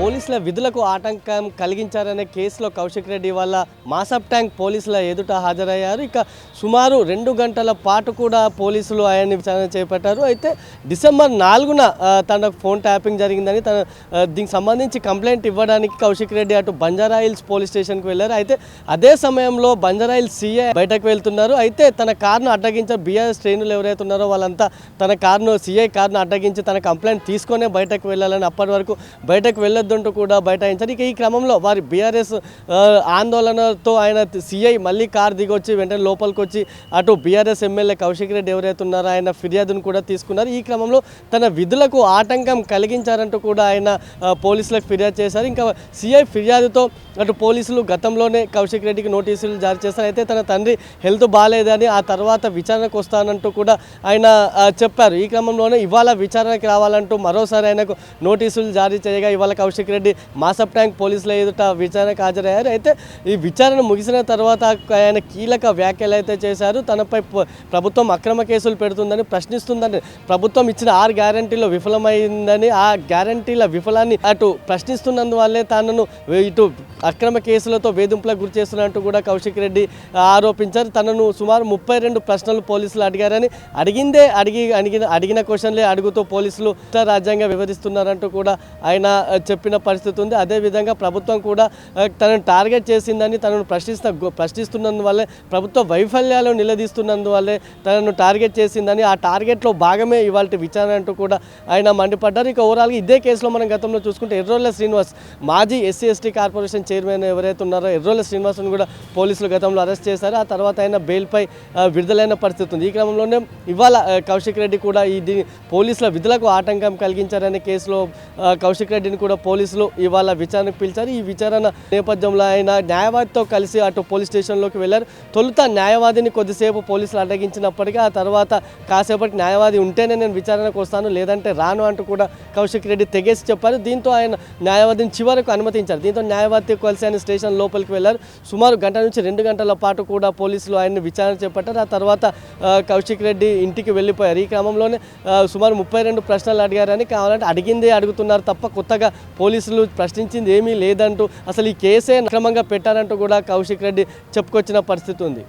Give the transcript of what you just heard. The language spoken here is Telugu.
పోలీసుల విధులకు ఆటంకం కలిగించారనే కేసులో కౌశిక్ రెడ్డి వాళ్ళ మాసప్ ట్యాంక్ పోలీసుల ఎదుట హాజరయ్యారు. ఇక సుమారు 2 గంటల పాటు కూడా పోలీసులు ఆయన్ని విచారణ చేపట్టారు. అయితే డిసెంబర్ 4న తన ఫోన్ ట్యాపింగ్ జరిగిందని దీనికి సంబంధించి కంప్లైంట్ ఇవ్వడానికి కౌశిక్ రెడ్డి అటు బంజారాహిల్స్ పోలీస్ స్టేషన్కి వెళ్ళారు. అయితే అదే సమయంలో బంజారాహిల్స్ సీఐ బయటకు వెళ్తున్నారు. అయితే తన కారును అడ్డగించారు. బీఆర్ఎస్ శ్రేణులు ఎవరైతే ఉన్నారో వాళ్ళంతా తన కారును సీఐ కారును అడ్డగించి తన కంప్లైంట్ తీసుకొనే బయటకు వెళ్ళాలని, అప్పటి వరకు బయటకు వెళ్ళొద్దంటూ కూడా బైఠాయించారు. ఇక ఈ క్రమంలో వారి బీఆర్ఎస్ ఆందోళనతో ఆయన సీఐ మళ్ళీ కారు దిగొచ్చి వెంటనే లోపలికి వచ్చి అటు బీఆర్ఎస్ ఎమ్మెల్యే కౌశిక్ రెడ్డి ఎవరైతే ఉన్నారో ఆయన ఫిర్యాదును కూడా తీసుకున్నారు. ఈ క్రమంలో తన విధులకు ఆటంకం కలిగించారంటూ కూడా ఆయన పోలీసులకు ఫిర్యాదు చేశారు. ఇంకా సీఐ ఫిర్యాదుతో అటు పోలీసులు గతంలోనే కౌశిక్ రెడ్డికి నోటీసులు జారీ చేశారు. అయితే తన తండ్రి హెల్త్ బాగాలేదని ఆ తర్వాత విచారణకు వస్తానంటూ కూడా ఆయన చెప్పారు. ఈ క్రమంలోనే ఇవాళ విచారణకి రావాలంటూ మరోసారి ఆయనకు నోటీసులు జారీ చేయగా ఇవాళ కౌశిక్ రెడ్డి మాసప్ ట్యాంక్ పోలీసుల ఎదుట విచారణకు హాజరయ్యారు. అయితే ఈ విచారణ ముగిసిన తర్వాత ఆయన కీలక వ్యాఖ్యలు అయితే చేశారు. తనపై ప్రభుత్వం అక్రమ కేసులు పెడుతుందని, ప్రశ్నిస్తుందని, ప్రభుత్వం ఇచ్చిన 6 గ్యారంటీలో విఫలమైందని, ఆ గ్యారంటీల విఫలాన్ని అటు ప్రశ్నిస్తున్నందువల్లే తనను ఇటు అక్రమ కేసులతో వేధింపులకు గురి చేస్తున్నట్టు కూడా కౌశిక్ రెడ్డి ఆరోపించారు. తనను సుమారు 32 ప్రశ్నలు పోలీసులు అడిగారని, అడిగిన క్వశ్చన్లే అడుగుతూ పోలీసులు రాజ్యాంగ వివరిస్తున్నారంటూ కూడా ఆయన చెప్పిన పరిస్థితి ఉంది. అదేవిధంగా ప్రభుత్వం కూడా తనను టార్గెట్ చేసిందని, తనను ప్రశ్నిస్తున్నందువల్లే, ప్రభుత్వ వైఫల్యాలు నిలదీస్తున్నందువల్లే తనను టార్గెట్ చేసిందని, ఆ టార్గెట్లో భాగమే ఇవాళ విచారణ అంటూ కూడా ఆయన మండిపడ్డారు. ఇక ఓవరాల్గా ఇదే కేసులో మనం గతంలో చూసుకుంటే ఎర్రోళ్ల శ్రీనివాస్, మాజీ ఎస్సీ ఎస్టీ కార్పొరేషన్ చైర్మన్ ఎవరైతే ఉన్నారో ఎర్రోళ్ల శ్రీనివాస్ను కూడా పోలీసులు గతంలో అరెస్ట్ చేశారు. ఆ తర్వాత ఆయన బెయిల్పై విడుదలైన పరిస్థితి ఉంది. ఈ క్రమంలోనే ఇవాళ కౌశిక్ రెడ్డి కూడా పోలీసుల విధులకు ఆటంకం కలిగించారనే కేసులో కౌశిక్ రెడ్డిని కూడా పోలీసులు ఇవాళ విచారణకు పిలిచారు. ఈ విచారణ నేపథ్యంలో ఆయన న్యాయవాదితో కలిసి అటు పోలీస్ స్టేషన్లోకి వెళ్ళారు. తొలుత న్యాయవాదిని కొద్దిసేపు పోలీసులు అడ్డగించినప్పటికీ ఆ తర్వాత కాసేపటి న్యాయవాది ఉంటేనే నేను విచారణకు వస్తాను, లేదంటే రాను అంటూ కూడా కౌశిక్ రెడ్డి తెగేసి చెప్పారు. దీంతో ఆయన న్యాయవాదిని చివరకు అనుమతించారు. దీంతో న్యాయవాదితో కలిసి ఆయన స్టేషన్ లోపలికి వెళ్ళారు. సుమారు 1 గంట నుంచి 2 గంటల పాటు కూడా పోలీసులు ఆయన్ని విచారణ చేపట్టారు. ఆ తర్వాత కౌశిక్ రెడ్డి ఇంటికి వెళ్ళిపోయారు. ఈ క్రమంలోనే సుమారు 32 ప్రశ్నలు అడిగారని, కావాలంటే అడిగిందే అడుగుతున్నారు తప్ప కొత్తగా పోలీసులు ప్రశ్నించింది ఏమీ లేదంటూ, అసలు ఈ కేసే అక్రమంగా పెట్టారంటూ కూడా కౌశిక్ రెడ్డి చెప్పుకొచ్చిన పరిస్థితి ఉంది.